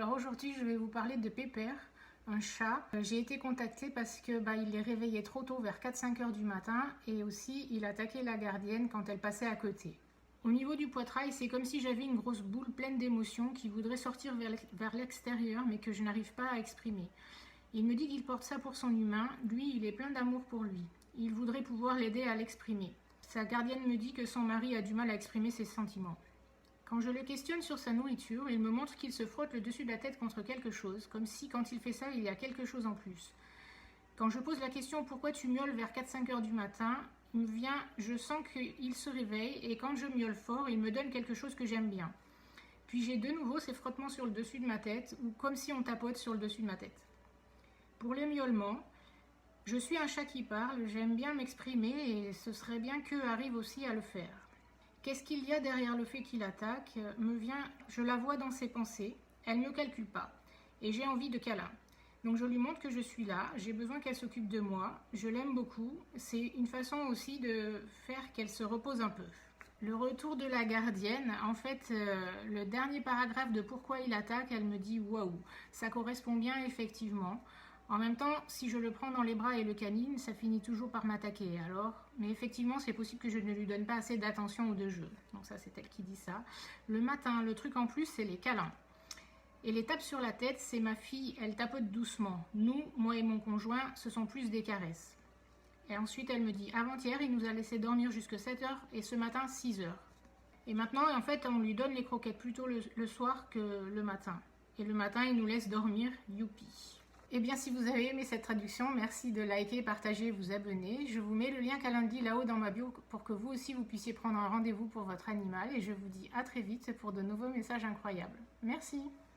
Alors aujourd'hui, je vais vous parler de Pépère, un chat. J'ai été contactée parce que il les réveillait trop tôt, vers 4-5 heures du matin, et aussi il attaquait la gardienne quand elle passait à côté. Au niveau du poitrail, c'est comme si j'avais une grosse boule pleine d'émotions qui voudrait sortir vers l'extérieur, mais que je n'arrive pas à exprimer. Il me dit qu'il porte ça pour son humain. Lui, il est plein d'amour pour lui. Il voudrait pouvoir l'aider à l'exprimer. Sa gardienne me dit que son mari a du mal à exprimer ses sentiments. Quand je le questionne sur sa nourriture, il me montre qu'il se frotte le dessus de la tête contre quelque chose, comme si quand il fait ça, il y a quelque chose en plus. Quand je pose la question « Pourquoi tu miaules vers 4-5 heures du matin ?», je sens qu'il se réveille et quand je miaule fort, il me donne quelque chose que j'aime bien. Puis j'ai de nouveau ces frottements sur le dessus de ma tête, ou comme si on tapote sur le dessus de ma tête. Pour les miaulements, je suis un chat qui parle, j'aime bien m'exprimer et ce serait bien qu'eux arrivent aussi à le faire. Qu'est-ce qu'il y a derrière le fait qu'il attaque ? Je la vois dans ses pensées, elle ne me calcule pas et j'ai envie de câlin. Donc je lui montre que je suis là, j'ai besoin qu'elle s'occupe de moi, je l'aime beaucoup, c'est une façon aussi de faire qu'elle se repose un peu. Le retour de la gardienne, en fait, le dernier paragraphe de pourquoi il attaque, elle me dit waouh, ça correspond bien effectivement. En même temps, si je le prends dans les bras et le câline, ça finit toujours par m'attaquer. Alors, mais effectivement, c'est possible que je ne lui donne pas assez d'attention ou de jeu. Donc ça, c'est elle qui dit ça. Le matin, le truc en plus, c'est les câlins. Et les tapes sur la tête, c'est ma fille, elle tapote doucement. Nous, moi et mon conjoint, ce sont plus des caresses. Et ensuite, elle me dit, avant-hier, il nous a laissé dormir jusque 7 heures et ce matin, 6 heures. Et maintenant, en fait, on lui donne les croquettes plutôt le soir que le matin. Et le matin, il nous laisse dormir, youpi. Eh bien, si vous avez aimé cette traduction, merci de liker, partager, vous abonner. Je vous mets le lien Calendly là-haut dans ma bio pour que vous aussi vous puissiez prendre un rendez-vous pour votre animal. Et je vous dis à très vite pour de nouveaux messages incroyables. Merci.